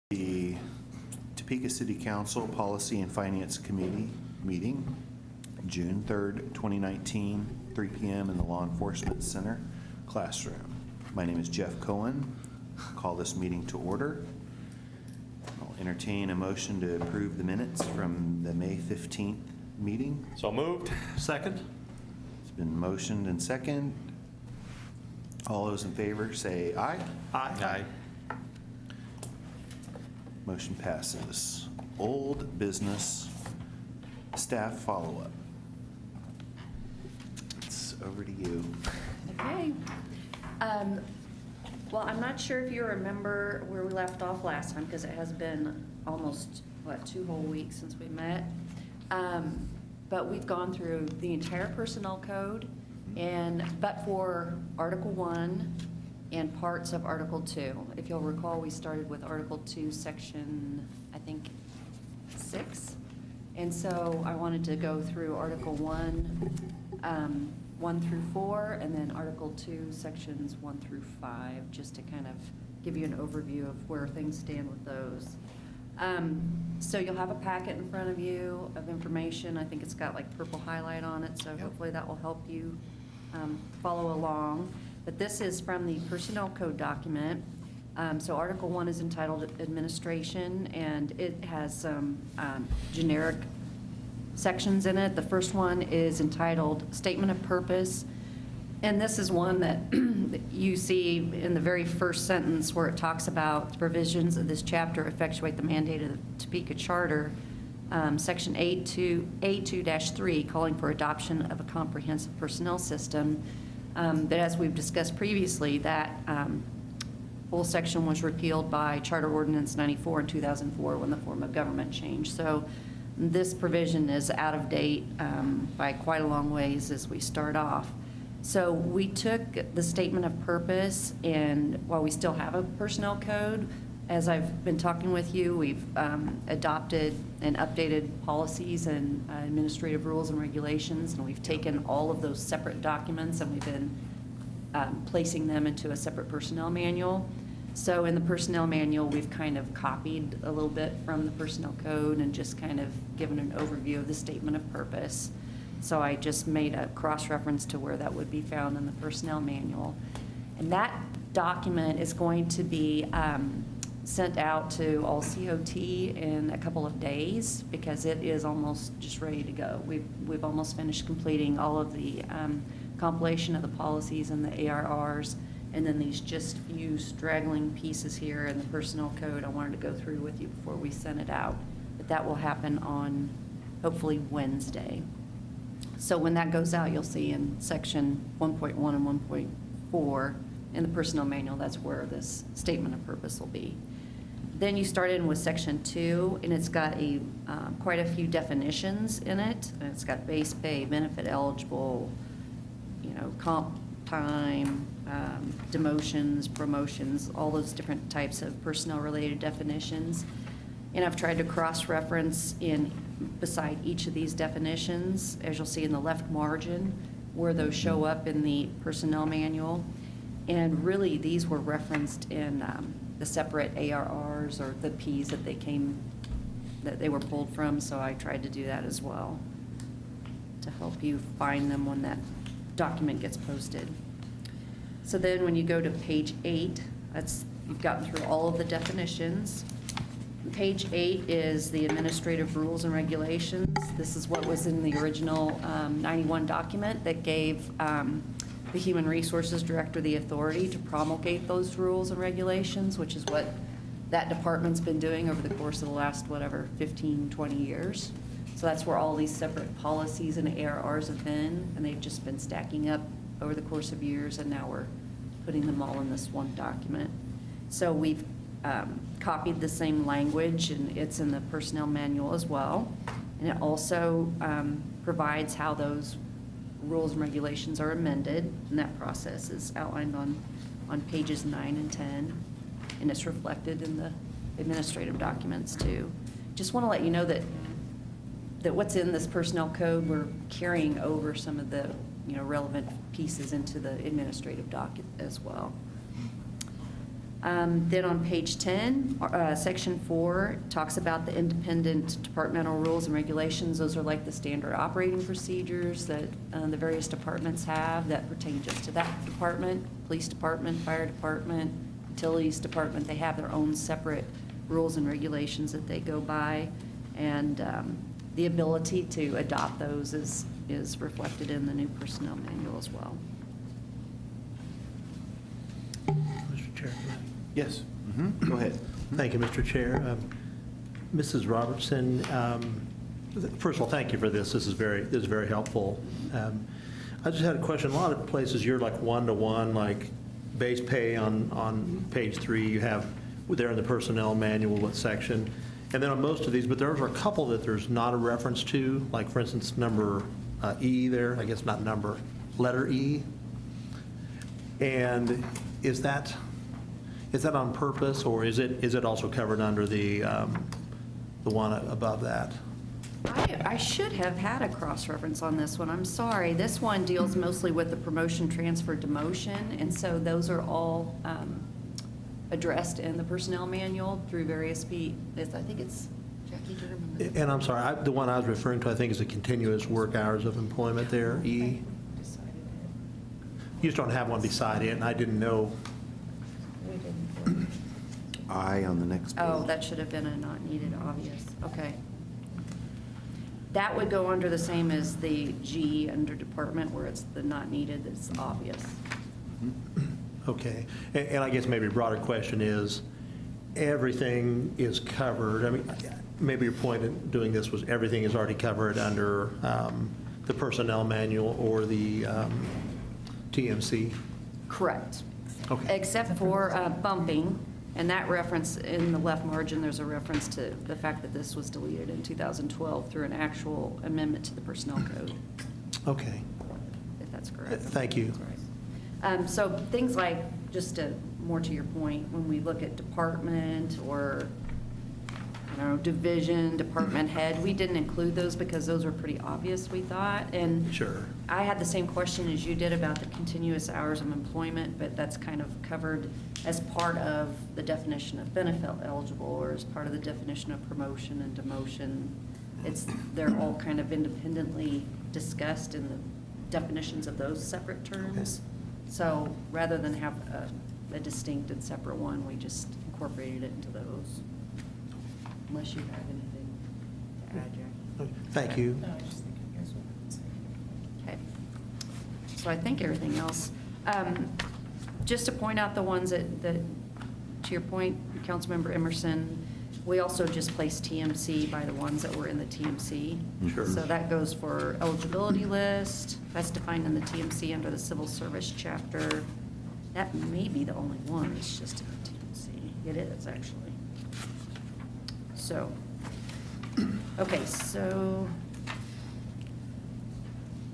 The Topeka City Council Policy and Finance Committee meeting, June 3rd, 2019, 3 p.m. in the Law Enforcement Center classroom. My name is Jeff Cohen. I'll call this meeting to order. I'll entertain a motion to approve the minutes from the May 15th meeting. So moved. Second. It's been motioned and second. All those in favor say aye. Aye. Motion passes. Old business, staff follow-up. It's over to you. Okay. Well, I'm not sure if you remember where we left off last time, because it has been almost, 2 whole weeks since we met. But we've gone through the entire personnel code, but for Article 1 and parts of Article 2. If you'll recall, we started with Article 2, Section, I think, 6. And so I wanted to go through Article 1, 1 through 4, and then Article 2, Sections 1 through 5, just to kind of give you an overview of where things stand with those. So you'll have a packet in front of you of information. I think it's got like purple highlight on it, so hopefully that will help you follow along. But this is from the Personnel Code document. So Article 1 is entitled Administration, and it has some generic sections in it. The first one is entitled Statement of Purpose. And this is one that you see in the very first sentence where it talks about the provisions of this chapter effectuate the mandate of the Topeka Charter, Section 8.2-3, calling for adoption of a comprehensive personnel system. That, as we've discussed previously, that whole section was repealed by Charter Ordinance 94 in 2004 when the form of government changed. So this provision is out of date by quite a long ways as we start off. So we took the statement of purpose, and while we still have a personnel code, as I've been talking with you, we've adopted and updated policies and administrative rules and regulations, and we've taken all of those separate documents and we've been placing them into a separate personnel manual. So in the personnel manual, we've kind of copied a little bit from the personnel code and just kind of given an overview of the statement of purpose. So I just made a cross-reference to where that would be found in the personnel manual. And that document is going to be sent out to all COT in a couple of days because it is almost just ready to go. We've almost finished completing all of the compilation of the policies and the ARRs, and then these just few straggling pieces here in the personnel code I wanted to go through with you before we send it out. But that will happen on hopefully Wednesday. So when that goes out, you'll see in section 1.1 and 1.4 in the personnel manual, that's where this statement of purpose will be. Then you start in with section 2, and it's got quite a few definitions in it. And it's got base pay, benefit eligible, comp time, demotions, promotions, all those different types of personnel-related definitions. And I've tried to cross-reference beside each of these definitions, as you'll see in the left margin, where those show up in the personnel manual. And really, these were referenced in the separate ARRs or the Ps that they were pulled from, so I tried to do that as well to help you find them when that document gets posted. So then when you go to page 8, you've gotten through all of the definitions. Page 8 is the administrative rules and regulations. This is what was in the original 91 document that gave the Human Resources Director the authority to promulgate those rules and regulations, which is what that department's been doing over the course of the last, 15, 20 years. So that's where all these separate policies and ARRs have been, and they've just been stacking up over the course of years, and now we're putting them all in this one document. So we've copied the same language, and it's in the personnel manual as well. And it also provides how those rules and regulations are amended, and that process is outlined on pages 9 and 10, and it's reflected in the administrative documents too. Just want to let you know that what's in this personnel code, we're carrying over some of the relevant pieces into the administrative docket as well. Then on page 10, section 4 talks about the independent departmental rules and regulations. Those are like the standard operating procedures that the various departments have that pertain just to that department. Police department, fire department, utilities department, they have their own separate rules and regulations that they go by. And the ability to adopt those is reflected in the new personnel manual as well. Mr. Chair. Yes. Go ahead. Thank you, Mr. Chair. Mrs. Robertson, first of all, thank you for this. This is very helpful. I just had a question. A lot of places you're like one-to-one, like base pay on page 3, you have there in the personnel manual what section. And then on most of these, but there are a couple that there's not a reference to, like for instance, number E there, I guess not number, letter E. And is that on purpose, or is it also covered under the one above that? I should have had a cross-reference on this one. I'm sorry. This one deals mostly with the promotion, transfer, demotion, and so those are all addressed in the personnel manual through various I think it's, Jackie, do you remember? And I'm sorry, the one I was referring to, I think, is the continuous work hours of employment there, E. You just don't have one beside it, and I didn't know. We didn't. I on the next page. Oh, that should have been a not needed obvious. Okay. That would go under the same as the G under department where it's the not needed that's obvious. Okay, and I guess maybe a broader question is, everything is covered, I mean, maybe your point in doing this was everything is already covered under the personnel manual or the TMC? Correct. Okay. Except for bumping, and that reference in the left margin, there's a reference to the fact that this was deleted in 2012 through an actual amendment to the personnel code. Okay. If that's correct. Thank you. That's right. So things like, more to your point, when we look at department or, I don't know, division, department head, we didn't include those because those were pretty obvious, we thought. And Sure. I had the same question as you did about the continuous hours of employment, but that's kind of covered as part of the definition of benefit eligible or as part of the definition of promotion and demotion. They're all kind of independently discussed in the definitions of those separate terms. Okay. So rather than have a distinct and separate one, we just incorporated it into those. Unless you have anything to add, Jackie. Thank you. No, I just think you guys would say. Okay. So I think everything else. Just to point out the ones that, to your point, Councilmember Emerson, we also just placed TMC by the ones that were in the TMC. Sure. So that goes for eligibility list. That's defined in the TMC under the civil service chapter. That may be the only one that's just in the TMC. It is, actually. So, okay, so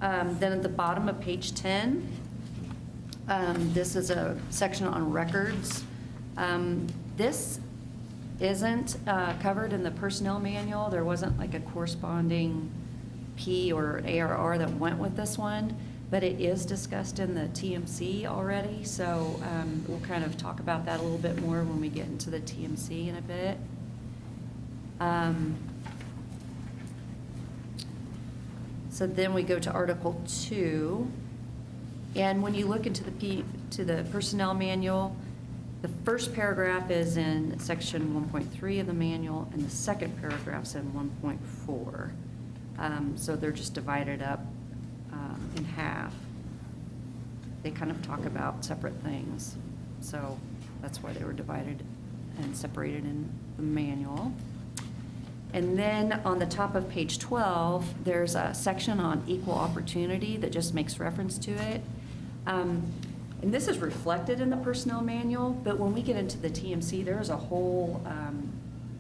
then at the bottom of page 10, this is a section on records. This isn't covered in the personnel manual. There wasn't like a corresponding P or ARR that went with this one, but it is discussed in the TMC already, so we'll kind of talk about that a little bit more when we get into the TMC in a bit. So then we go to Article 2, and when you look into the personnel manual, the first paragraph is in section 1.3 of the manual, and the second paragraph's in 1.4. So they're just divided up in half. They kind of talk about separate things. So that's why they were divided and separated in the manual. And then on the top of page 12, there's a section on equal opportunity that just makes reference to it. And this is reflected in the personnel manual, but when we get into the TMC, there is a whole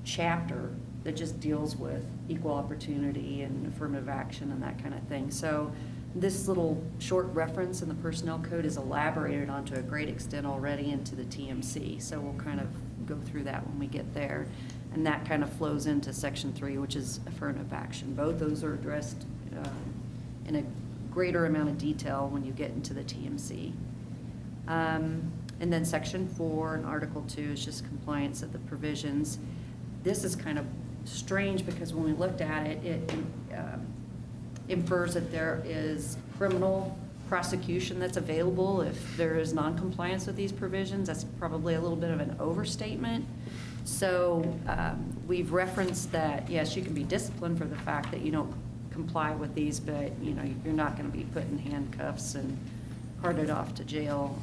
chapter that just deals with equal opportunity and affirmative action and that kind of thing. So this little short reference in the personnel code is elaborated on to a great extent already into the TMC. So we'll kind of go through that when we get there. And that kind of flows into section 3, which is affirmative action. Both those are addressed in a greater amount of detail when you get into the TMC. And And then Section 4 and Article 2 is just compliance of the provisions. This is kind of strange because when we looked at it, it infers that there is criminal prosecution that's available if there is noncompliance with these provisions. That's probably a little bit of an overstatement. So we've referenced that, yes, you can be disciplined for the fact that you don't comply with these, but you're not going to be put in handcuffs and carted off to jail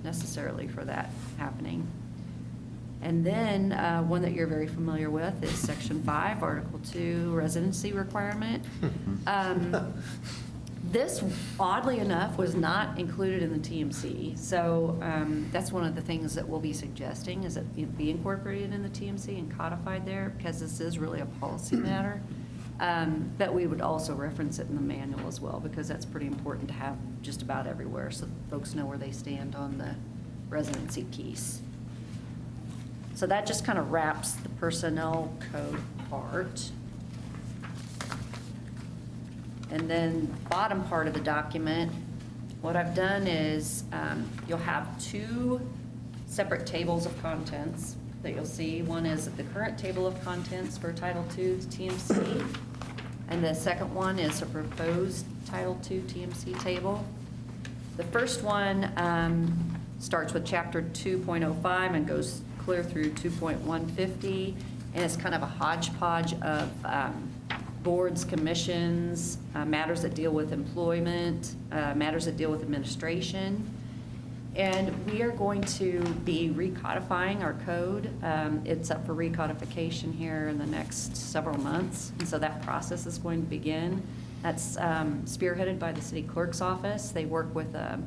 necessarily for that happening. And then one that you're very familiar with is Section 5, Article 2, Residency Requirement. This, oddly enough, was not included in the TMC. So that's one of the things that we'll be suggesting, is that it be incorporated in the TMC and codified there, because this is really a policy matter. But we would also reference it in the manual as well, because that's pretty important to have just about everywhere, so folks know where they stand on the residency piece. So that just kind of wraps the personnel code part. And then bottom part of the document, what I've done is you'll have two separate tables of contents that you'll see. One is the current table of contents for Title II TMC, and the second one is a proposed Title II TMC table. The first one starts with Chapter 2.05 and goes clear through 2.150, and it's kind of a hodgepodge of boards, commissions, matters that deal with employment, matters that deal with administration. And we are going to be recodifying our code. It's up for recodification here in the next several months, and so that process is going to begin. That's spearheaded by the city clerk's office. They work with a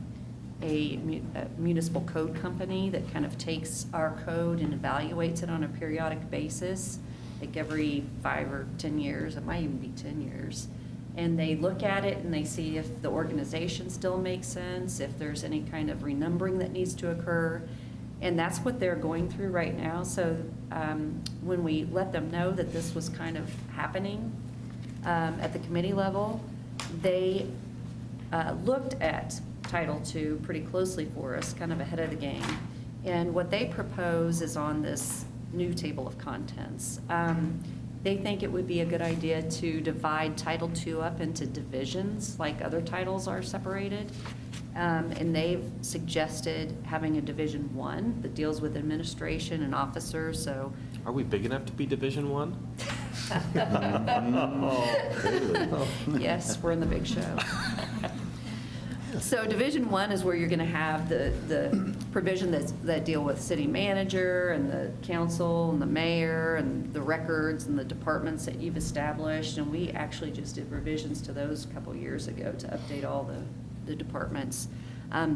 municipal code company that kind of takes our code and evaluates it on a periodic basis, like every 5 or 10 years. It might even be 10 years. And they look at it and they see if the organization still makes sense, if there's any kind of renumbering that needs to occur. And that's what they're going through right now. So when we let them know that this was kind of happening at the committee level, they looked at Title II pretty closely for us, kind of ahead of the game. And what they propose is on this new table of contents. They think it would be a good idea to divide Title II up into divisions, like other titles are separated. And they've suggested having a Division 1 that deals with administration and officers, so. Are we big enough to be Division 1? Yes, we're in the big show. So Division 1 is where you're going to have the provision that deal with city manager and the council and the mayor and the records and the departments that you've established. And we actually just did revisions to those a couple years ago to update all the departments.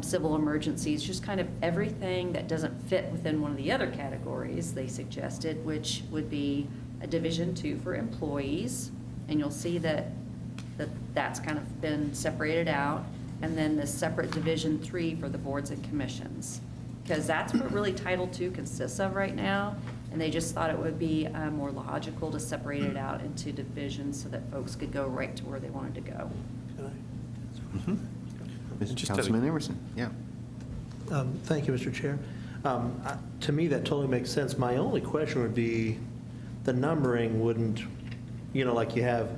Civil emergencies, just kind of everything that doesn't fit within one of the other categories they suggested, which would be a Division 2 for employees. And you'll see that's kind of been separated out. And then the separate Division 3 for the boards and commissions, because that's what really Title II consists of right now. And they just thought it would be more logical to separate it out into divisions so that folks could go right to where they wanted to go. Councilman Emerson, yeah. Thank you, Mr. Chair. To me, that totally makes sense. My only question would be, the numbering wouldn't, like you have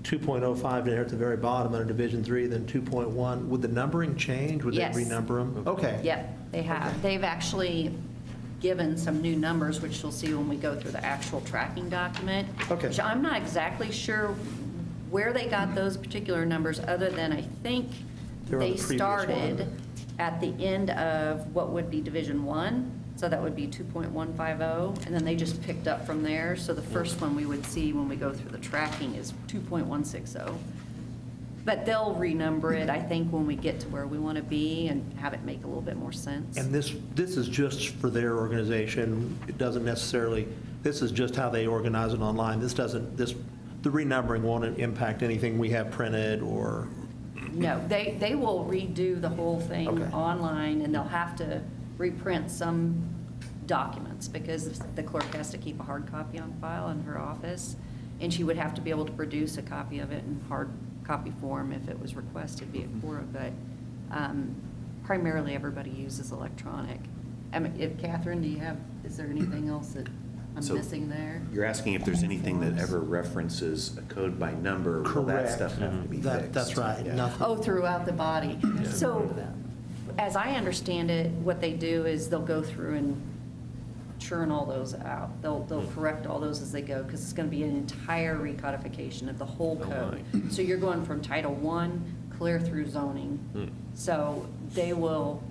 2.05 there at the very bottom under Division 3, then 2.1. Would the numbering change? Would Yes. they renumber them? Okay. Yep, they have. Okay. They've actually given some new numbers, which you'll see when we go through the actual tracking document. Okay. Which I'm not exactly sure where they got those particular numbers, other than I think They're on they the previous started one. at the end of what would be Division 1. So that would be 2.150, and then they just picked up from there. So the first one we would see when we go through the tracking is 2.160. But they'll renumber it, I think, when we get to where we want to be and have it make a little bit more sense. And this is just for their organization. It doesn't necessarily, this is just how they organize it online. The renumbering won't impact anything we have printed or? No, they will redo the whole thing Okay. online, and they'll have to reprint some documents because the clerk has to keep a hard copy on file in her office, and she would have to be able to produce a copy of it in hard copy form if it was requested via Quora. But primarily everybody uses electronic. I mean, if Catherine, is there anything else that I'm So missing there? You're asking if there's anything that ever references a code by number, will that Correct. stuff have to be fixed? That's right. Yeah. Nothing. Oh, throughout the body. So, as I understand it, what they do is they'll go through and churn all those out. They'll correct all those as they go, because it's going to be an entire recodification of the whole Oh, code. my. So you're going from Title I clear through zoning. So they will,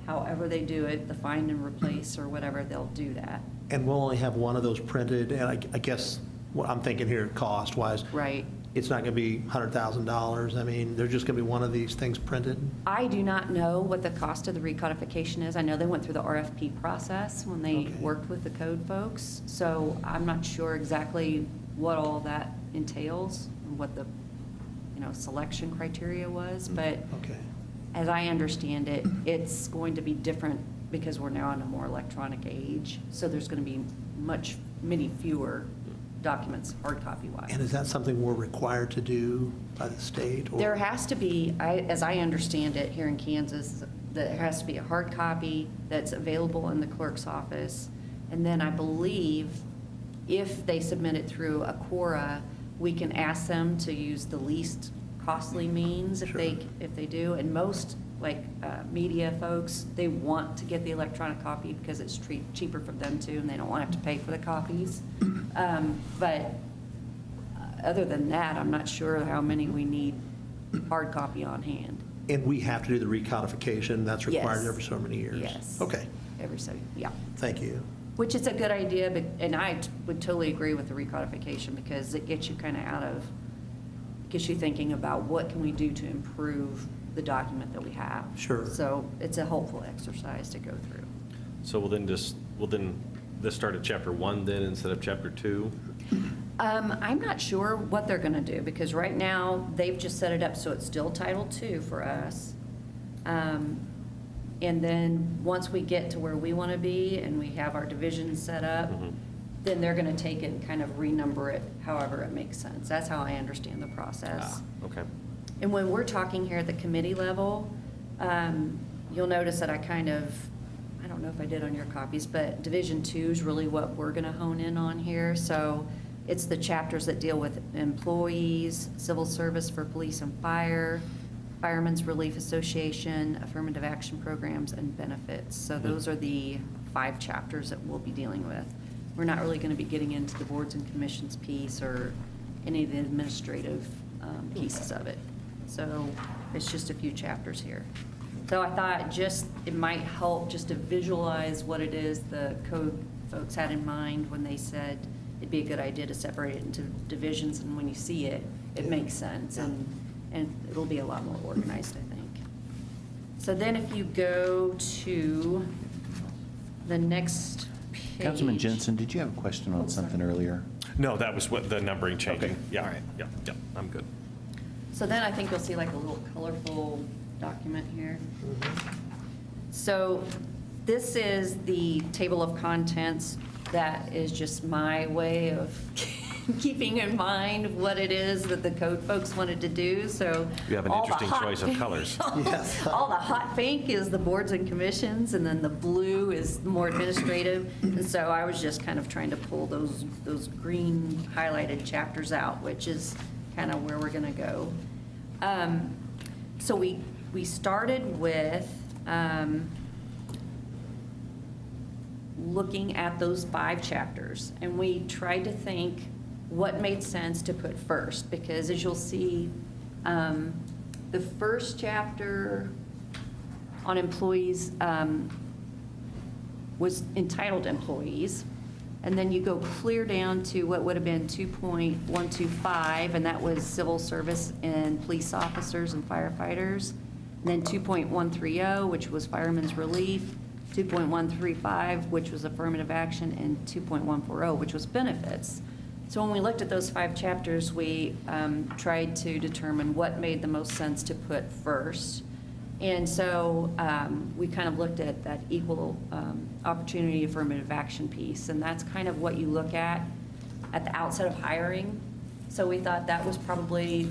however they do it, the find and replace or whatever, they'll do that. And we'll only have one of those printed, and I guess what I'm thinking here cost-wise. Right. It's not going to be $100,000. I mean, there's just going to be one of these things printed. I do not know what the cost of the recodification is. I know they went through the RFP process when they Okay. worked with the code folks. So I'm not sure exactly what all that entails, and what the, selection criteria was. But Okay. as I understand it, it's going to be different because we're now in a more electronic age. So there's going to be many fewer documents, hard copy wise. And is that something we're required to do by the state? Or? There has to be, as I understand it here in Kansas, there has to be a hard copy that's available in the clerk's office. And then I believe if they submit it through a Quora, we can ask them to use the least costly means if Sure. they do. And most media folks, they want to get the electronic copy because it's cheaper for them too, and they don't want to have to pay for the copies. But other than that, I'm not sure how many we need hard copy on hand. And we have to do the recodification, that's required Yes. every so many years? Yes. Okay, Yeah. thank you. Which is a good idea, and I would totally agree with the recodification because it gets you kind of gets you thinking about what can we do to improve the document that we have. Sure. So it's a helpful exercise to go through. So will then this start at chapter 1 then instead of chapter 2? I'm not sure what they're gonna do, because right now, they've just set it up so it's still Title II for us. And then, once we get to where we wanna be and we have our divisions set up, Mhm. then they're gonna take it and kind of renumber it however it makes sense. That's how I understand the process. Okay. And when we're talking here at the committee level, you'll notice that I don't know if I did on your copies, but Division 2 is really what we're gonna hone in on here. So it's the chapters that deal with employees, civil service for police and fire, Firemen's Relief Association, affirmative action programs, and benefits. So those are the 5 chapters that we'll be dealing with. We're not really gonna be getting into the boards and commissions piece or any of the administrative pieces of it. So it's just a few chapters here. So I thought it might help just to visualize what it is the code folks had in mind when they said it'd be a good idea to separate it into divisions, and when you see it, it makes sense, and it'll be a lot more organized, I think. So then if you go to the next page. Councilman Jensen, did you have a question on something earlier? No, that was what the numbering changing. Okay. Yeah. All right. Yeah, I'm good. So then I think you'll see like a little colorful document here. So this is the table of contents. That is just my way of keeping in mind what it is that the code folks wanted to do, so. You have an all the interesting hot choice of pink- colors. Yes. All the hot pink is the boards and commissions, and then the blue is more administrative. And so I was just kind of trying to pull those green highlighted chapters out, which is kind of where we're gonna go. So we started with looking at those 5 chapters, and we tried to think what made sense to put first, because as you'll see, the first chapter on employees was entitled Employees, and then you go clear down to what would have been 2.125, and that was civil service and police officers and firefighters. And then 2.130, which was firemen's relief, 2.135, which was affirmative action, and 2.140, which was benefits. So when we looked at those 5 chapters, we tried to determine what made the most sense to put first. And so we kind of looked at that equal opportunity affirmative action piece, and that's kind of what you look at the outset of hiring. So we thought that was probably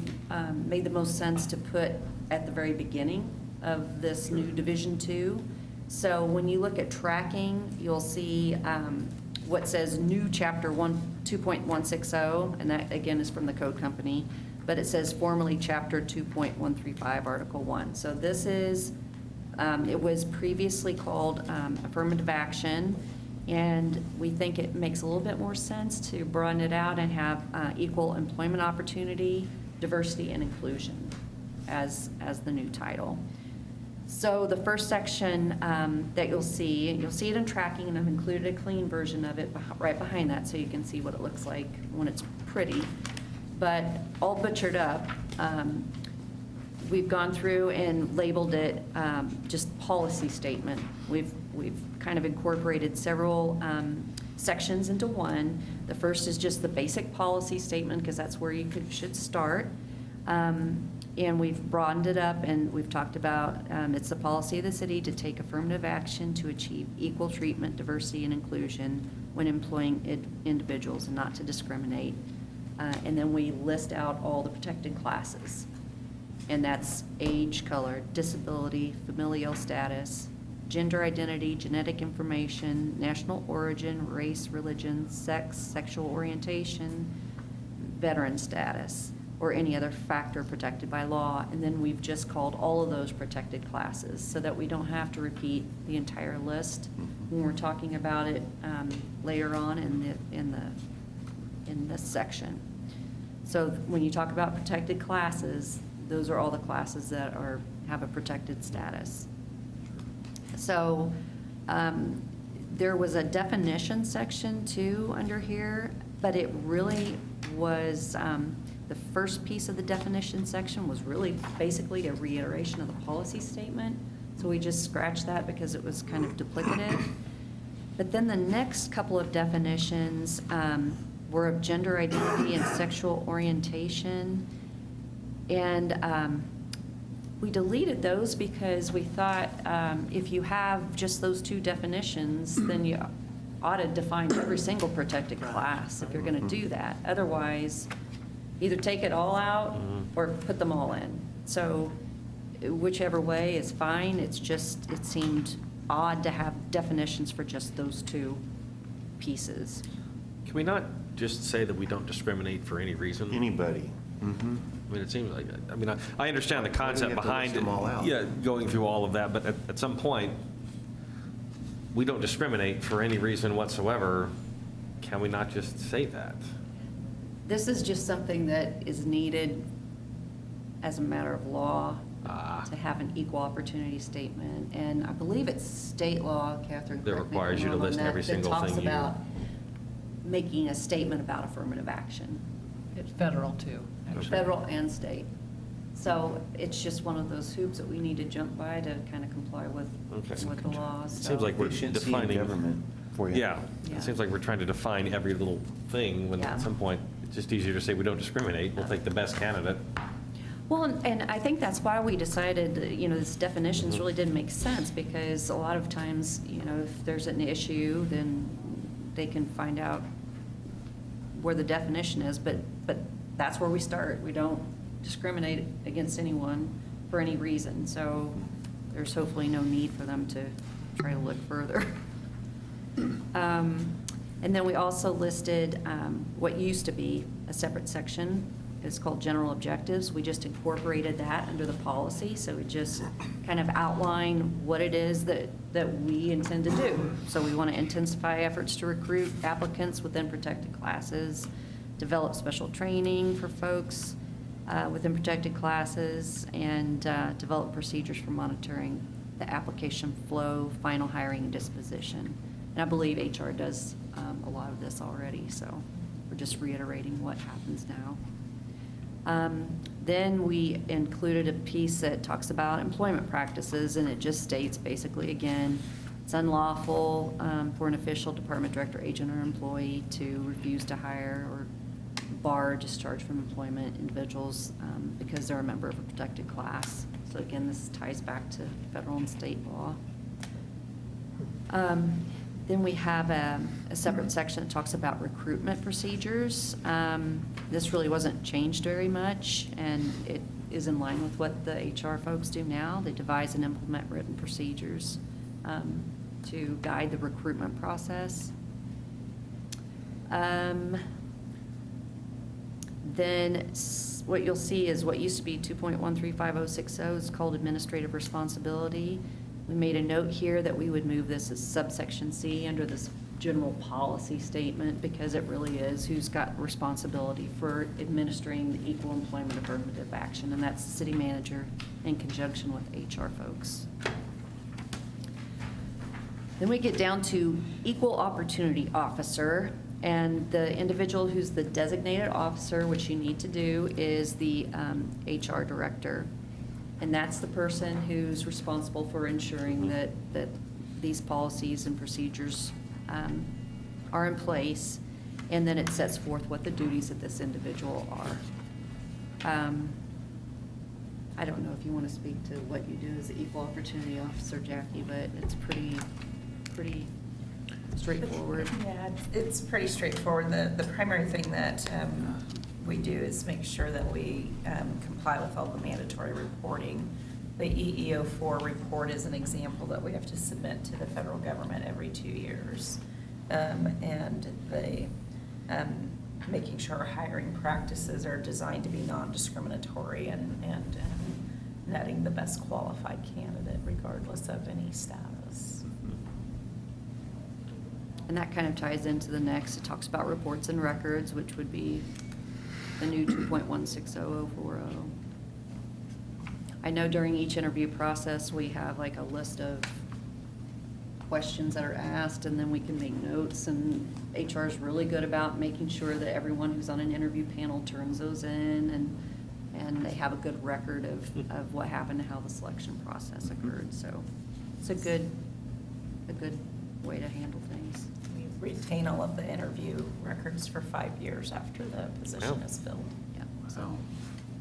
made the most sense to put at the very beginning of this new Division II. So when you look at tracking, you'll see what says new Chapter 2.160, and that again is from the code company, but it says formerly Chapter 2.135, Article 1. So this is, it was previously called affirmative action, and we think it makes a little bit more sense to broaden it out and have equal employment opportunity, diversity, and inclusion as the new title. So the first section that you'll see it in tracking, and I've included a clean version of it right behind that so you can see what it looks like when it's pretty. But all butchered up, we've gone through and labeled it just policy statement. We've kind of incorporated several sections into one. The first is just the basic policy statement, because that's where you should start. And we've broadened it up, and we've talked about it's the policy of the city to take affirmative action to achieve equal treatment, diversity, and inclusion when employing individuals, and not to discriminate. And then we list out all the protected classes. And that's age, color, disability, familial status, gender identity, genetic information, national origin, race, religion, sex, sexual orientation, veteran status, or any other factor protected by law. And then we've just called all of those protected classes so that we don't have to repeat the entire list when we're talking about it later on in this section. So when you talk about protected classes, those are all the classes that have a protected status. So there was a definition section too under here, but it really was, the first piece of the definition section was really basically a reiteration of the policy statement. So we just scratched that because it was kind of duplicative. But then the next couple of definitions were of gender identity and sexual orientation. And we deleted those because we thought if you have just those two definitions, then you ought to define every single protected class if you're going to do that. Otherwise, either take it all out or put them all in. So whichever way is fine. It's just, it seemed odd to have definitions for just those two pieces. Can we not just say that we don't discriminate for any reason? Anybody. Mm-hmm. I mean, it seems like, I mean, I understand the concept have to behind list it. them all out? Yeah, going through all of that, but at some point, we don't discriminate for any reason whatsoever. Can we not just say that? This is just something that is needed as a matter of law to have an equal opportunity statement. And I believe it's state law, Catherine, That correct me if requires I'm you to wrong on list that, every single that talks thing you- about making a statement about affirmative action, It's federal too, actually. federal and state. So it's just one of those hoops that we need to jump by to kind of comply with the laws. It seems like we're Efficiency in defining. government for you. Yeah, Yeah. it seems like we're trying to define every little thing, when Yeah. at some point, it's just easier to say we don't discriminate, we'll take the best candidate. Well, and I think that's why we decided, this definitions really didn't make sense, because a lot of times, if there's an issue, then they can find out where the definition is, but that's where we start. We don't discriminate against anyone for any reason, so there's hopefully no need for them to try to look further. And then we also listed what used to be a separate section. It's called general objectives. We just incorporated that under the policy, so we just kind of outline what it is that we intend to do. So we want to intensify efforts to recruit applicants within protected classes, develop special training for folks within protected classes, and develop procedures for monitoring the application flow, final hiring, and disposition. And I believe HR does a lot of this already, so we're just reiterating what happens now. Then we included a piece that talks about employment practices, and it just states basically, again, it's unlawful for an official, department director, agent, or employee to refuse to hire or bar or discharge from employment individuals because they're a member of a protected class. So again, this ties back to federal and state law. Then we have a separate section that talks about recruitment procedures. This really wasn't changed very much, and is in line with what the HR folks do now. They devise and implement written procedures to guide the recruitment process. Then what you'll see is what used to be 2.135060 is called administrative responsibility. We made a note here that we would move this as subsection C under this general policy statement, because it really is who's got responsibility for administering the equal employment affirmative action, and that's the city manager in conjunction with HR folks. Then we get down to equal opportunity officer, and the individual who's the designated officer, which you need to do, is the HR director. And that's the person who's responsible for ensuring that these policies and procedures are in place, and then it sets forth what the duties of this individual are. I don't know if you want to speak to what you do as the equal opportunity officer, Jackie, but it's pretty straightforward. Yeah, it's pretty straightforward. The primary thing that we do is make sure that we comply with all the mandatory reporting. The EEO4 report is an example that we have to submit to the federal government every 2 years. And making sure our hiring practices are designed to be non-discriminatory and netting the best qualified candidate regardless of any status. And that kind of ties into the next. It talks about reports and records, which would be the new 2.160040. I know during each interview process, we have like a list of questions that are asked, and then we can make notes, and HR is really good about making sure that everyone who's on an interview panel turns those in, and they have a good record of what happened and how the selection process occurred. So it's a good way to handle things. We retain all of the interview records for 5 years after the position Wow. is filled. Yeah. So,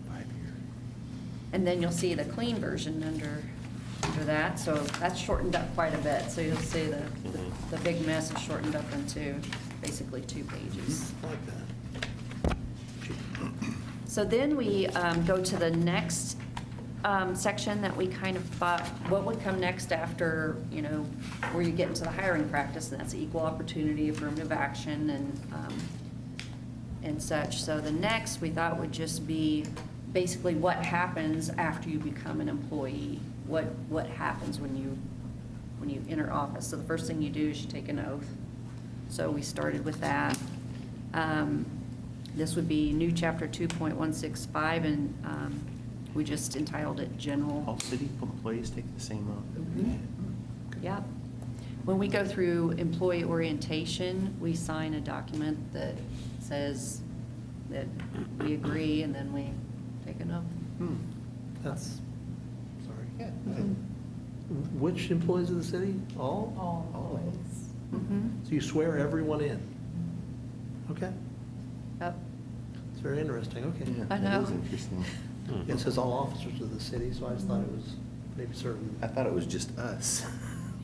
5 years. and then you'll see the clean version under that. So that's shortened up quite a bit. So you'll see the big mess is shortened up into basically 2 pages. I like that. So then we go to the next section that we kind of thought, what would come next after, where you get into the hiring practice, and that's equal opportunity, affirmative action, and such. So the next we thought would just be basically what happens after you become an employee. What happens when you enter office. So the first thing you do is you take an oath. So we started with that. This would be new chapter 2.165, and we just entitled it General. All city employees take the same oath? Mhm. Yeah. When we go through employee orientation, we sign a document that says that we agree, and then we take an oath. That's, sorry. Yeah. Which employees of the city? All? All employees. Mhm. So you swear everyone in? Okay, Yep. it's very interesting, okay. Yeah, I that know. is interesting. It says all officers of the city, so I just thought it was maybe certain, I thought it was just us.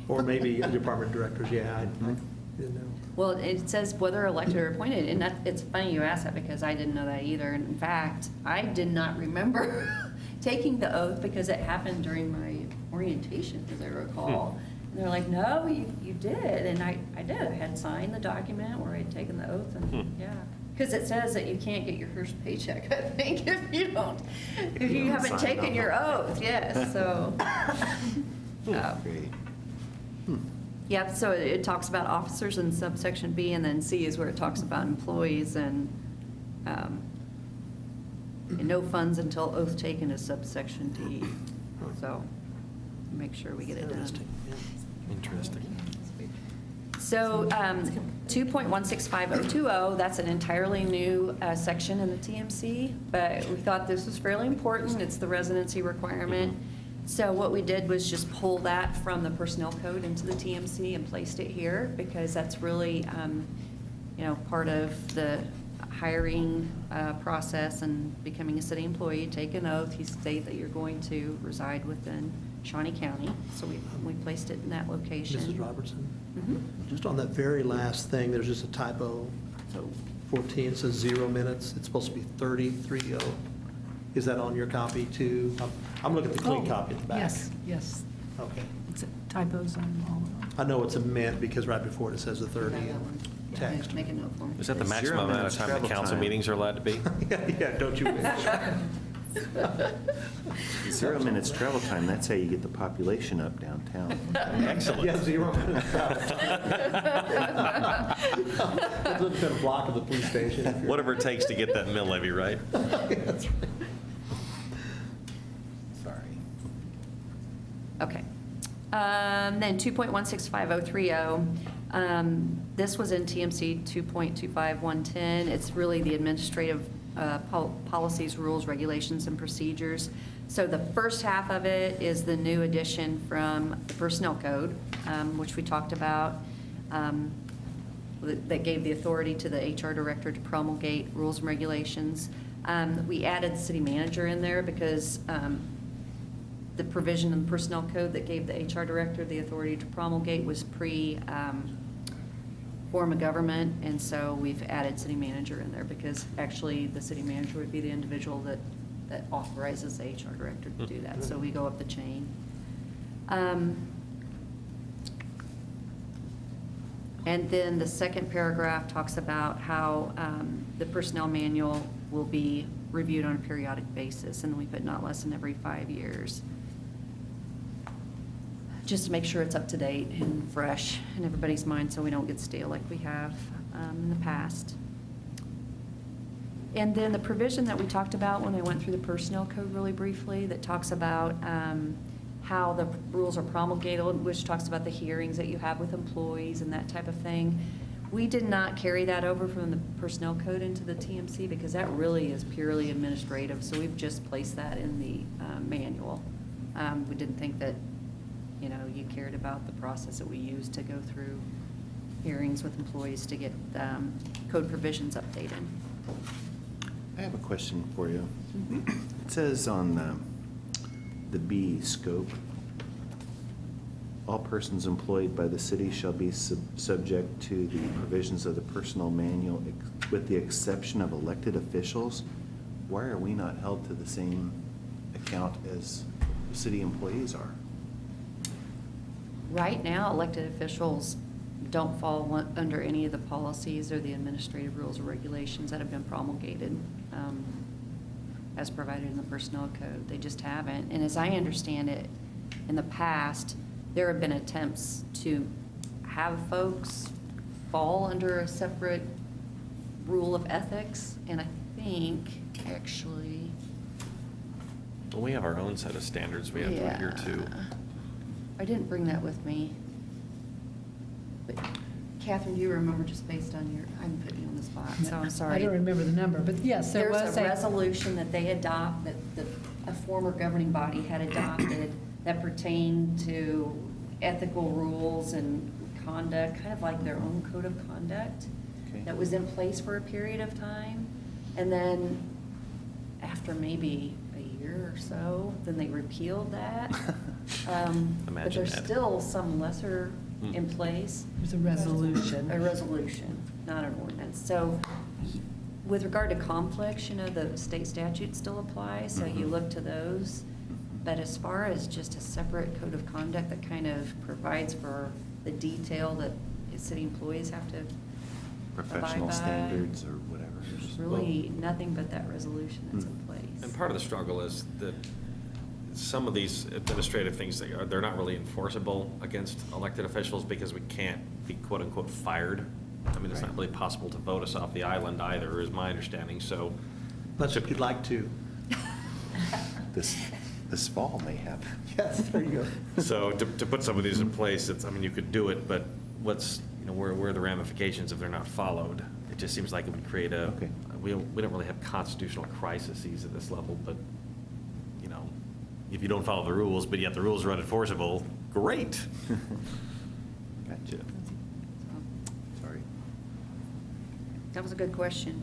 or maybe department directors, yeah, I didn't know. Well, it says whether elected or appointed, and it's funny you asked that, because I didn't know that either. And in fact, I did not remember taking the oath, because it happened during my orientation, as I recall. And they're like, no, you did, and I did. I had signed the document where I'd taken the oath, and yeah. Because it says that you can't get your first paycheck, I think, if you haven't signed taken off your on it. oath, yes, so. Great. Yep, so it talks about officers in subsection B, and then C is where it talks about employees, and no funds until oath taken is subsection D. So make sure we get it done. Interesting, yeah. Interesting. So 2.165020, that's an entirely new section in the TMC, but we thought this was fairly important. It's the residency requirement. So what we did was just pull that from the personnel code into the TMC and placed it here, because that's really, part of the hiring process and becoming a city employee. Take an oath, you state that you're going to reside within Shawnee County. So we placed it in that location. Mrs. Robertson? Mhm. Just on that very last thing, there's just a typo. So 14 says 0 minutes. It's supposed to be 30. Is that on your copy too? I'm looking at the clean Oh, copy at the back. Yes, yes. Okay. It's typos on all of them. I know it's a mint because right before it says the 30 Got that one. Yeah, text. Make a note for me. Is that the It's 0 maximum amount of minutes time the travel council time. meetings are allowed to be? Yeah, don't you wish? 0 minutes travel time, that's how you get the population up downtown. Excellent. Yeah, 0 minutes travel time. It's been a block of the police station. if you're- Whatever it takes to get that mill levy, right? That's right. Sorry. Okay. Then 2.165030, this was in TMC 2.25110. It's really the administrative policies, rules, regulations, and procedures. So the first half of it is the new addition from the Personnel Code, which we talked about, that gave the authority to the HR director to promulgate rules and regulations. We added the city manager in there because the provision in the Personnel Code that gave the HR director the authority to promulgate was form of government, and so we've added city manager in there because actually the city manager would be the individual that authorizes the HR director to do that. So we go up the chain. And then the second paragraph talks about how the personnel manual will be reviewed on a periodic basis, and we put not less than every 5 years. Just to make sure it's up to date and fresh in everybody's mind so we don't get stale like we have in the past. And then the provision that we talked about when I went through the personnel code really briefly that talks about how the rules are promulgated, which talks about the hearings that you have with employees and that type of thing. We did not carry that over from the personnel code into the TMC because that really is purely administrative. So we've just placed that in the manual. We didn't think that you cared about the process that we use to go through hearings with employees to get code provisions updated. I have a question for you. It says on the B scope, all persons employed by the city shall be subject to the provisions of the personnel manual with the exception of elected officials. Why are we not held to the same account as city employees are? Right now, elected officials don't fall under any of the policies or the administrative rules or regulations that have been promulgated as provided in the personnel code. They just haven't. And as I understand it, in the past, there have been attempts to have folks fall under a separate rule of ethics. And I think, actually... Well, we have our own set of standards we have to adhere to. I didn't bring that with me. But Catherine, do you remember just based on your, I'm putting you on the spot, so I'm sorry. I don't remember the number, but yes, there was There's a resolution that they adopt, that a former governing body had adopted that pertained to ethical rules and conduct, kind of like their own code of conduct, Okay. that was in place for a period of time. And then after maybe a year or so, then they repealed that. But Imagine there's that. still some lesser in place. There's a resolution. A resolution, not an ordinance. So with regard to conflicts, the state statutes still apply, so you Mhm. look to those. But as far as just a separate code of conduct that kind of provides for the detail that city employees have to Professional abide by, standards or whatever. there's really nothing but that resolution that's in place. And part of the struggle is that some of these administrative things, they're not really enforceable against elected officials because we can't be quote-unquote fired. I mean, it's not Right. really possible to vote us off the island either, is my understanding, so. Unless if you'd like to. This fall may happen. Yes, there you go. So to put some of these in place, you could do it, but where are the ramifications if they're not followed? It just seems like it would create Okay. we don't really have constitutional crises at this level, but, if you don't follow the rules, but yet the rules are unenforceable, great. Gotcha. Sorry. That was a good question.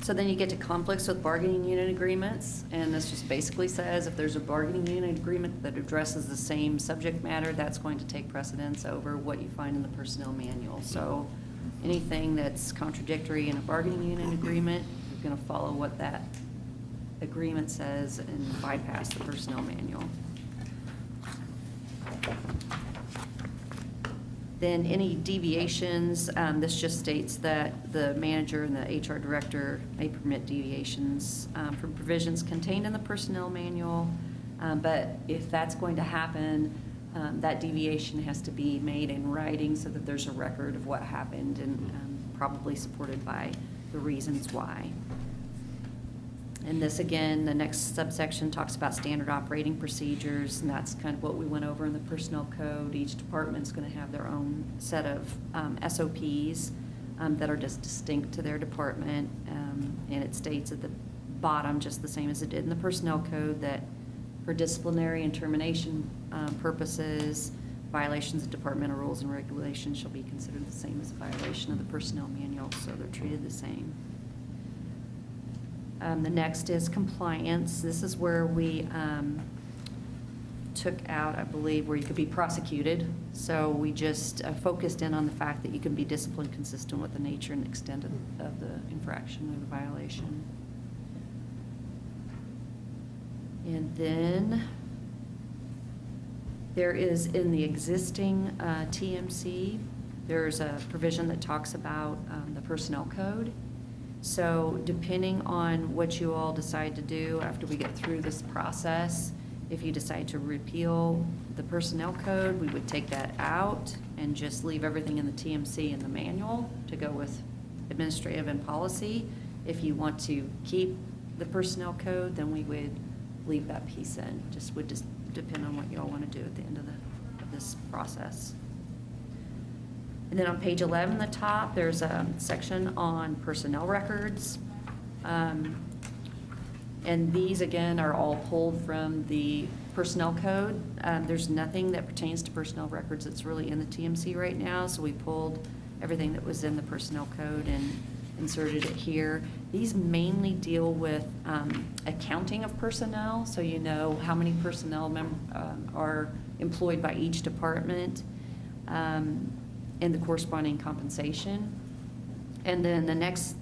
So then you get to conflicts with bargaining unit agreements, and this just basically says if there's a bargaining unit agreement that addresses the same subject matter, that's going to take precedence over what you find in the personnel manual. So Anything that's contradictory in a bargaining unit agreement, you're going to follow what that agreement says and bypass the personnel manual. Then any deviations, this just states that the manager and the HR director may permit deviations from provisions contained in the personnel manual. But if that's going to happen, that deviation has to be made in writing so that there's a record of what happened and probably supported by the reasons why. And this, again, the next subsection talks about standard operating procedures, and that's kind of what we went over in the personnel code. Each department's going to have their own set of SOPs that are just distinct to their department. And it states at the bottom, just the same as it did in the personnel code, that for disciplinary and termination purposes, violations of departmental rules and regulations shall be considered the same as a violation of the personnel manual, so they're treated the same. The next is compliance. This is where we took out, I believe, where you could be prosecuted. So we just focused in on the fact that you can be disciplined consistent with the nature and extent of the infraction or the violation. And then there is in the existing TMC, there's a provision that talks about the personnel code. So depending on what you all decide to do after we get through this process, if you decide to repeal the personnel code, we would take that out and just leave everything in the TMC and the manual to go with administrative and policy. If you want to keep the personnel code, then we would leave that piece in. Would just depend on what you all want to do at the end of this process. And then on page 11, the top, there's a section on personnel records. And these, again, are all pulled from the personnel code. There's nothing that pertains to personnel records that's really in the TMC right now, so we pulled everything that was in the personnel code and inserted it here. These mainly deal with accounting of personnel, so you know how many personnel are employed by each department, and the corresponding compensation. And then the next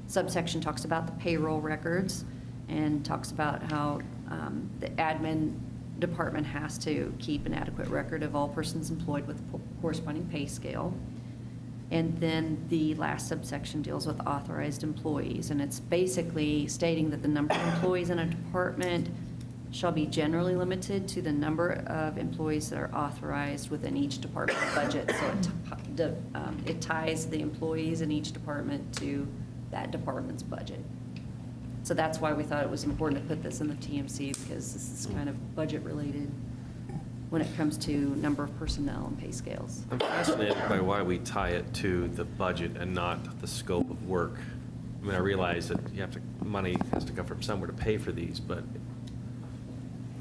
subsection talks about the payroll records and talks about how the admin department has to keep an adequate record of all persons employed with corresponding pay scale. And then the last subsection deals with authorized employees, and it's basically stating that the number of employees in a department shall be generally limited to the number of employees that are authorized within each department budget. So it ties the employees in each department to that department's budget. So that's why we thought it was important to put this in the TMC, because this is kind of budget related when it comes to number of personnel and pay scales. I'm fascinated by why we tie it to the budget and not the scope of work. I mean, I realize that money has to come from somewhere to pay for these, but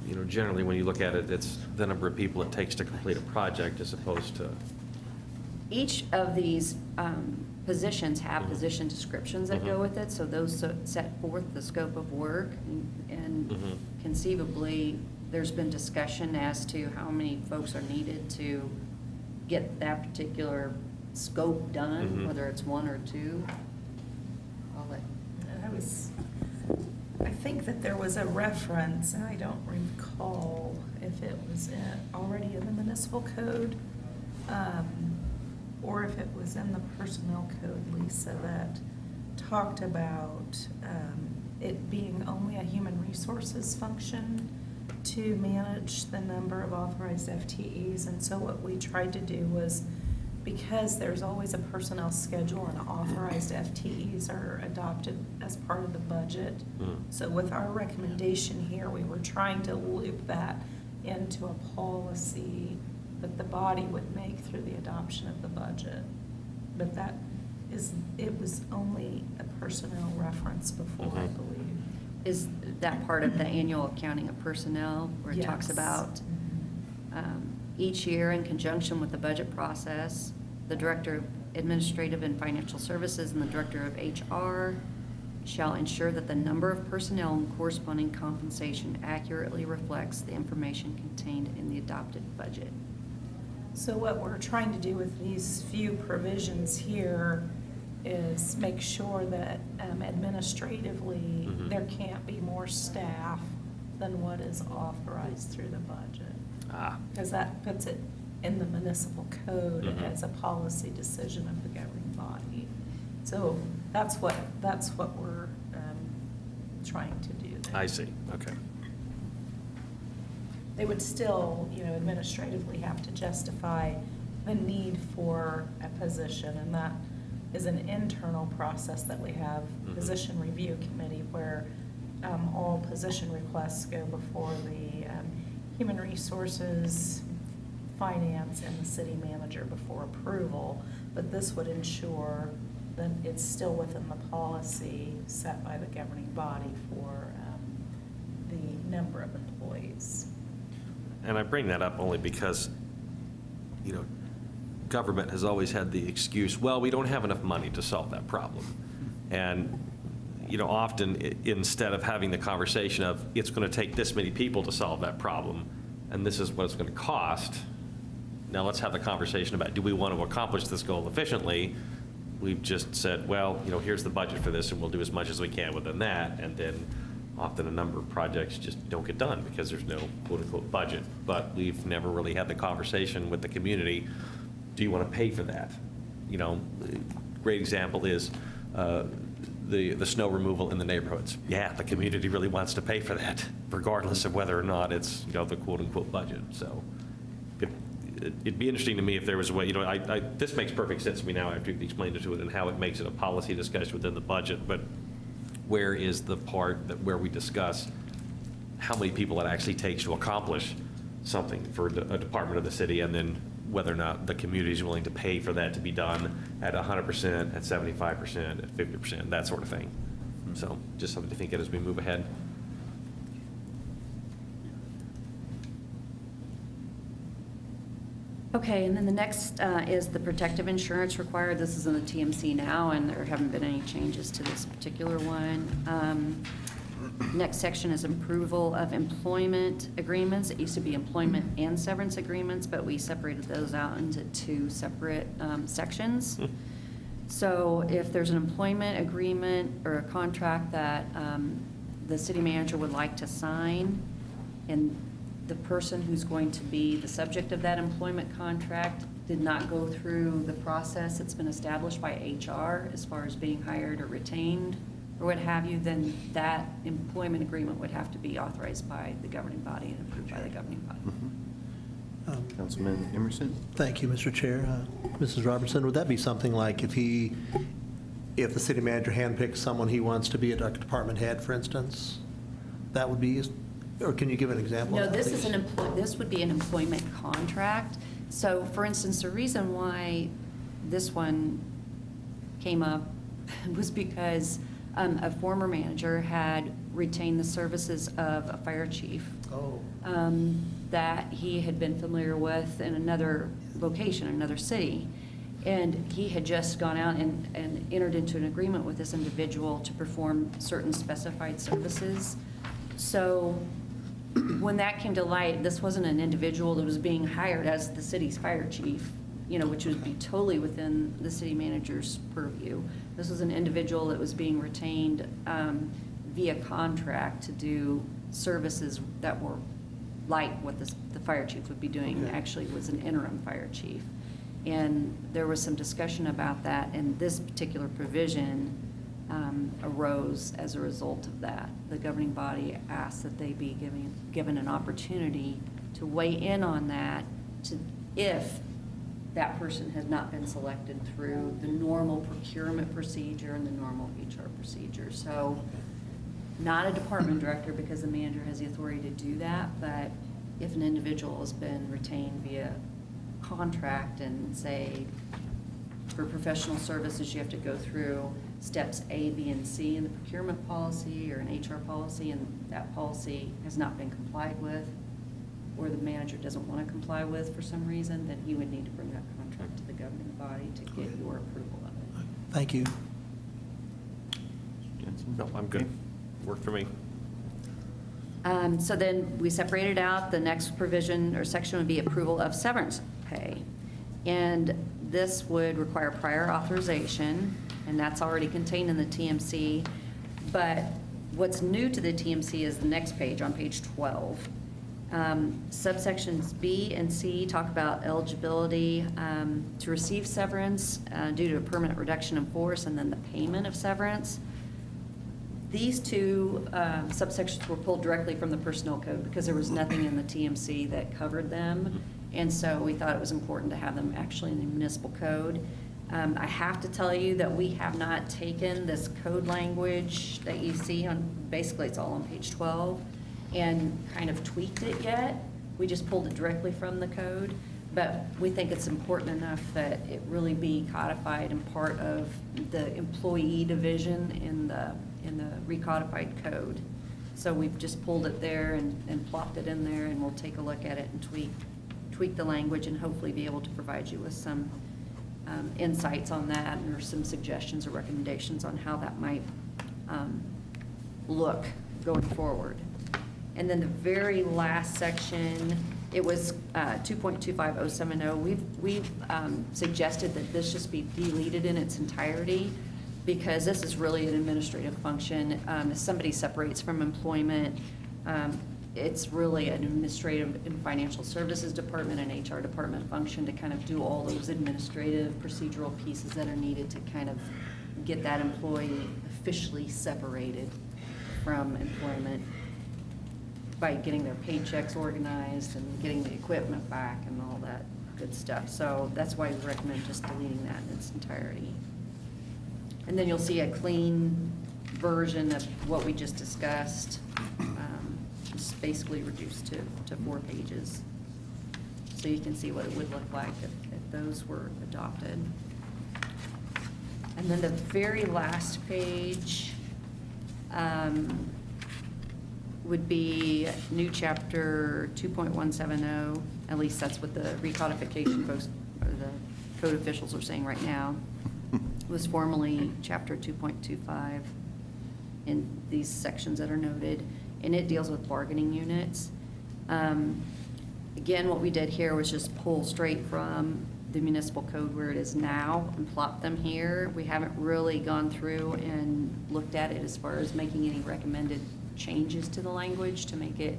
you know, generally when you look at it, it's the number of people it takes to complete a project as opposed to. Each of these positions have position descriptions that go with it, so those set forth the scope of work, and conceivably, there's been discussion as to how many folks are needed to get that particular scope done, whether it's one or two. I think that there was a reference, and I don't recall if it was already in the municipal code, or if it was in the personnel code, Lisa, that talked about it being only a human resources function to manage the number of authorized FTEs. And so what we tried to do was, because there's always a personnel schedule and authorized FTEs are adopted as part of the budget. So with our recommendation here, we were trying to loop that into a policy that the body would make through the adoption of the budget. But it was only a personnel reference before, I believe. Is that part of the annual accounting of personnel, where it talks Yes. about each year in conjunction with the budget process, the Director of Administrative and Financial Services and the Director of HR shall ensure that the number of personnel and corresponding compensation accurately reflects the information contained in the adopted budget. So what we're trying to do with these few provisions here is make sure that administratively, Mhm. there can't be more staff than what is authorized through the budget. Because that puts it in the municipal code Mhm. as a policy decision of the governing body. So that's what we're trying to do there. I see, okay. They would still, administratively have to justify the need for a position, and that is an internal process that we have, Mhm. position review committee, where all position requests go before the human resources, finance, and the city manager before approval. But this would ensure that it's still within the policy set by the governing body for the number of employees. And I bring that up only because, government has always had the excuse, well, we don't have enough money to solve that problem. And, often instead of having the conversation of, it's going to take this many people to solve that problem, and this is what it's going to cost, now let's have the conversation about, do we want to accomplish this goal efficiently? We've just said, well, here's the budget for this, and we'll do as much as we can within that, and then often a number of projects just don't get done because there's no quote-unquote budget. But we've never really had the conversation with the community, do you want to pay for that? Great example is the snow removal in the neighborhoods. Yeah, the community really wants to pay for that, regardless of whether or not it's, the quote-unquote budget. So it'd be interesting to me if there was a way, this makes perfect sense to me now after you've explained it to it and how it makes it a policy discussion within the budget, but where is the part where we discuss how many people it actually takes to accomplish something for a department of the city, and then whether or not the community is willing to pay for that to be done at 100%, at 75%, at 50%, that sort of thing. So just something to think of as we move ahead. Okay, and then the next is the protective insurance required. This is in the TMC now, and there haven't been any changes to this particular one. Next section is approval of employment agreements. It used to be employment and severance agreements, but we separated those out into two separate sections. So if there's an employment agreement or a contract that the city manager would like to sign, and the person who's going to be the subject of that employment contract did not go through the process that's been established by HR as far as being hired or retained or what have you, then that employment agreement would have to be authorized by the governing body and approved by the governing body. Councilman Emerson? Thank you, Mr. Chair. Mrs. Robertson, would that be something like if the city manager handpicks someone he wants to be a department head, for instance, that would be, or can you give an example? No, of that, this is please? this would be an employment contract. So, for instance, the reason why this one came up was because a former manager had retained the services of a fire chief Oh. that he had been familiar with in another location, another city. And he had just gone out and entered into an agreement with this individual to perform certain specified services. So when that came to light, this wasn't an individual that was being hired as the city's fire chief, which would be totally within the city manager's purview. This was an individual that was being retained via contract to do services that were like what the fire chief would be doing. Okay. Actually was an interim fire chief. And there was some discussion about that, and this particular provision arose as a result of that. The governing body asked that they be given an opportunity to weigh in on that if that person has not been selected through the normal procurement procedure and the normal HR procedure. So not a department director, because the manager has the authority to do that, but if an individual has been retained via contract and say for professional services you have to go through steps A, B, and C in the procurement policy or an HR policy, and that policy has not been complied with, or the manager doesn't want to comply with for some reason, then he would need to bring that contract to the governing body to get your approval of it. Thank you. Jensen? No, I'm good. Worked for me. So then we separated out, the next provision or section would be approval of severance pay. And this would require prior authorization, and that's already contained in the TMC. But what's new to the TMC is the next page, on page 12. Subsections B and C talk about eligibility to receive severance due to a permanent reduction in force, and then the payment of severance. These two subsections were pulled directly from the personnel code because there was nothing in the TMC that covered them. And so we thought it was important to have them actually in the municipal code. I have to tell you that we have not taken this code language that you see on, basically it's all on page 12, and kind of tweaked it yet. We just pulled it directly from the code. But we think it's important enough that it really be codified and part of the employee division in the recodified code. So we've just pulled it there and plopped it in there, and we'll take a look at it and tweak the language and hopefully be able to provide you with some insights on that, or some suggestions or recommendations on how that might look going forward. And then the very last section, it was 2.25070. We've suggested that this just be deleted in its entirety, because this is really an administrative function. If somebody separates from employment, it's really an administrative and financial services department and HR department function to kind of do all those administrative procedural pieces that are needed to kind of get that employee officially separated from employment, by getting their paychecks organized and getting the equipment back and all that good stuff. So that's why we recommend just deleting that in its entirety. And then you'll see a clean version of what we just discussed. It's basically reduced to 4 pages. So you can see what it would look like if those were adopted. And then the very last page would be new chapter 2.170, at least that's what the recodification folks, or the code officials are saying right now, was formerly chapter 2.25 in these sections that are noted, and it deals with bargaining units. Again, what we did here was just pull straight from the municipal code where it is now and plop them here. We haven't really gone through and looked at it as far as making any recommended changes to the language to make it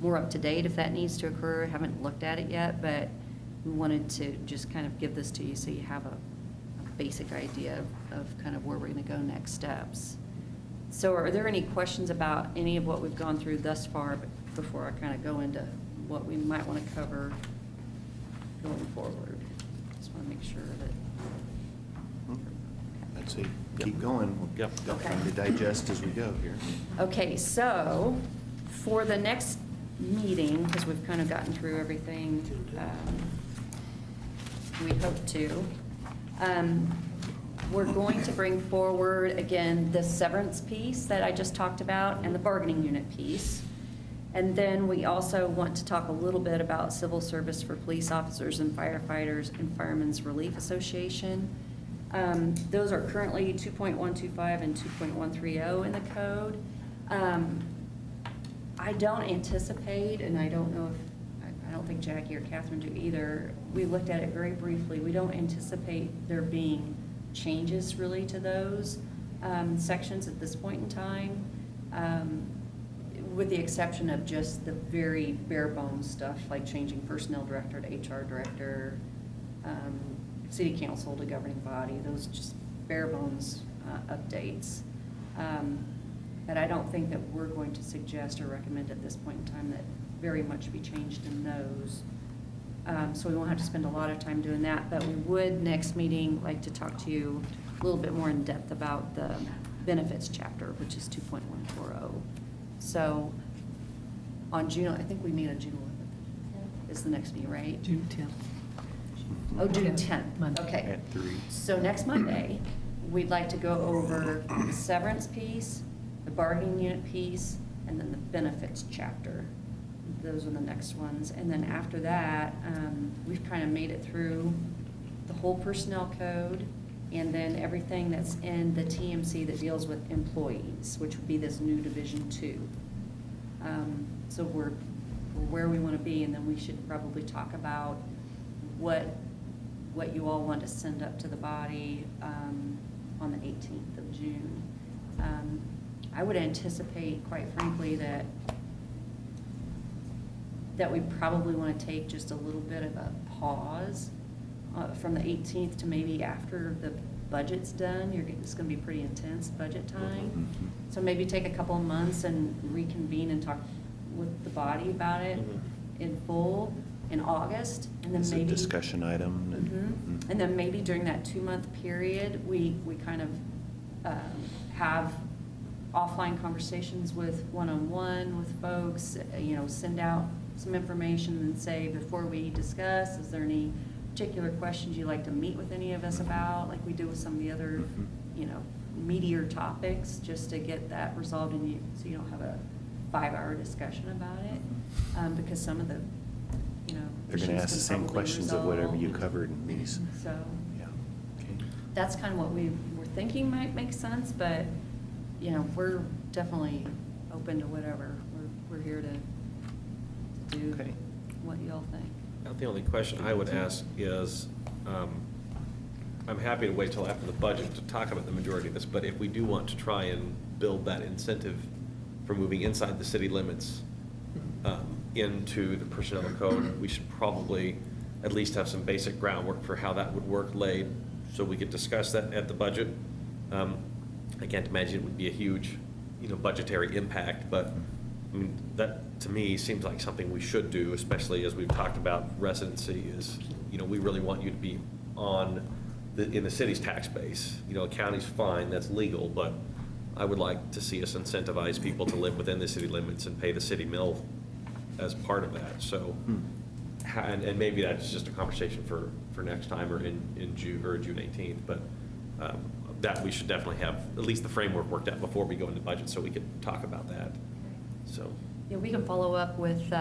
more up to date if that needs to occur. Haven't looked at it yet, but we wanted to just kind of give this to you so you have a basic idea of kind of where we're going to go next steps. So are there any questions about any of what we've gone through thus far before I kind of go into what we might want to cover going forward? Just want to make sure that. I'd say keep going. Yep. Got Okay. time to digest as we go here. Okay, so for the next meeting, because we've kind of gotten through everything we hope to, we're going to bring forward, again, the severance piece that I just talked about and the bargaining unit piece. And then we also want to talk a little bit about civil service for police officers and firefighters and Firemen's Relief Association. Those are currently 2.125 and 2.130 in the code. I don't anticipate, and I don't know if, I don't think Jackie or Catherine do either. We looked at it very briefly. We don't anticipate there being changes really to those sections at this point in time, with the exception of just the very bare bones stuff like changing personnel director to HR director, city council to governing body, those just bare bones updates. But I don't think that we're going to suggest or recommend at this point in time that very much be changed in those. So we won't have to spend a lot of time doing that, but we would next meeting like to talk to you a little bit more in depth about the benefits chapter, which is 2.140. So on June, I think we meet on June 11th is the next meeting, right? June 10th. Oh, June Yeah, 10th. Monday. Okay. At 3. So next Monday, we'd like to go over the severance piece, the bargaining unit piece, and then the benefits chapter. Those are the next ones. And then after that, we've kind of made it through the whole personnel code, and then everything that's in the TMC that deals with employees, which would be this new Division 2. So we're where we want to be, and then we should probably talk about what you all want to send up to the body on the 18th of June. I would anticipate, quite frankly, that we probably want to take just a little bit of a pause from the 18th to maybe after the budget's done. It's going to be pretty intense budget time. So maybe take a couple of months and reconvene and talk with the body about it in full in August. And then It's a maybe discussion item. And then maybe during that 2-month period, we kind of have offline conversations with one-on-one with folks, send out some information and say, before we discuss, is there any particular questions you'd like to meet with any of us about, like we do with some of the other, meatier topics, just to get that resolved, and so you don't have a 5-hour discussion about it, because some of the, They're going to ask the issues can same probably questions of whatever you resolve. covered in these. So Yeah. Okay. that's kind of what we were thinking might make sense, but, we're definitely open to whatever. We're here to do Okay. what y'all think. The only question I would ask is, I'm happy to wait till after the budget to talk about the majority of this, but if we do want to try and build that incentive for moving inside the city limits into the personnel code, we should probably at least have some basic groundwork for how that would work laid, so we could discuss that at the budget. I can't imagine it would be a huge, budgetary impact, but I mean, that to me seems like something we should do, especially as we've talked about residency is, we really want you to be in the city's tax base. A county's fine, that's legal, but I would like to see us incentivize people to live within the city limits and pay the city mill as part of that. So, and maybe that's just a conversation for next time or in June or June 18th, but that we should definitely have at least the framework worked out before we go into budget, so we could talk about that. So. Yeah, we can follow up with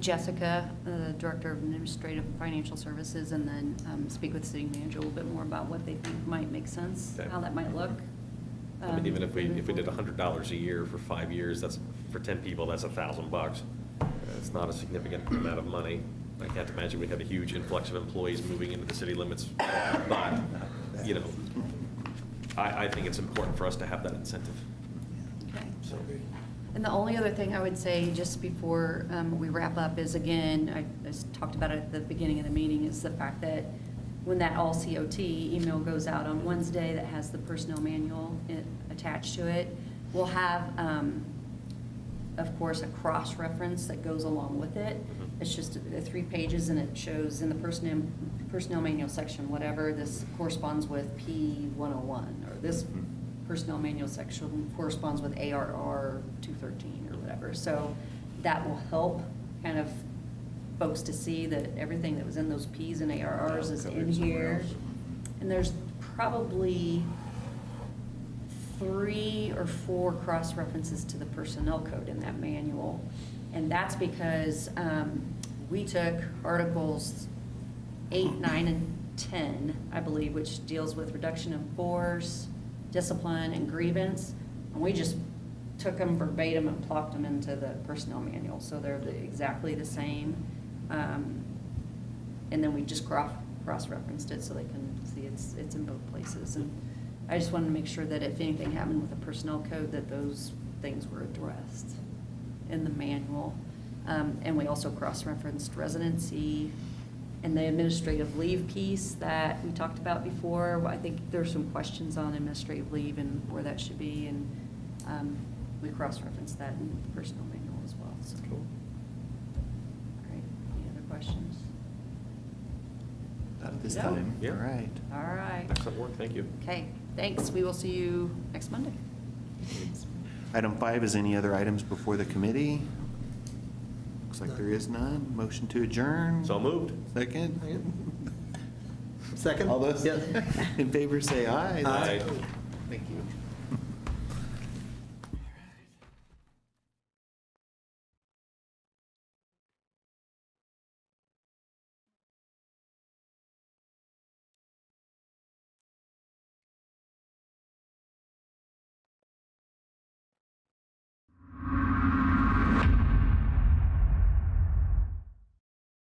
Jessica, the Director of Administrative and Financial Services, and then speak with the city manager a little bit more about what they think might make sense, Okay. how that might look. I mean, even if we moving did forward. $100 a year for 5 years, that's, for 10 people, that's $1,000. It's not a significant amount of money. I can't imagine we'd have a huge influx of employees moving into the city limits, but, I think it's important for us to have that incentive, Okay. so. And the only other thing I would say, just before we wrap up, is again, I just talked about it at the beginning of the meeting, is the fact that when that all COT email goes out on Wednesday that has the personnel manual attached to it, we'll have, of course, a cross-reference that goes along with it. It's just 3 pages, and it shows in the personnel manual section, whatever this corresponds with P101, or this personnel manual section corresponds with ARR 213 or whatever. So that will help kind of folks to see that everything that was in those Ps and ARRs is in here. And there's probably 3 or 4 cross-references to the personnel code in that manual. And that's because we took Articles 8, 9, and 10, I believe, which deals with reduction of force, discipline, and grievance, and we just took them verbatim and plopped them into the personnel manual, so they're exactly the same. And then we just cross-referenced it so they can see it's in both places. And I just wanted to make sure that if anything happened with the personnel code, that those things were addressed in the manual. And we also cross-referenced residency and the administrative leave piece that we talked about before. I think there's some questions on administrative leave and where that should be, and we cross-referenced that in the personnel manual as well. So. Cool. All right, any other questions? Not at this No. time. Yeah. All right. All right. Excellent work, thank you. Okay, thanks. We will see you next Monday. Item 5 is any other items before the committee? Looks like there is none. Motion to adjourn. So moved. Second? Second? All those Yes. in favor say aye. Aye. Thank you.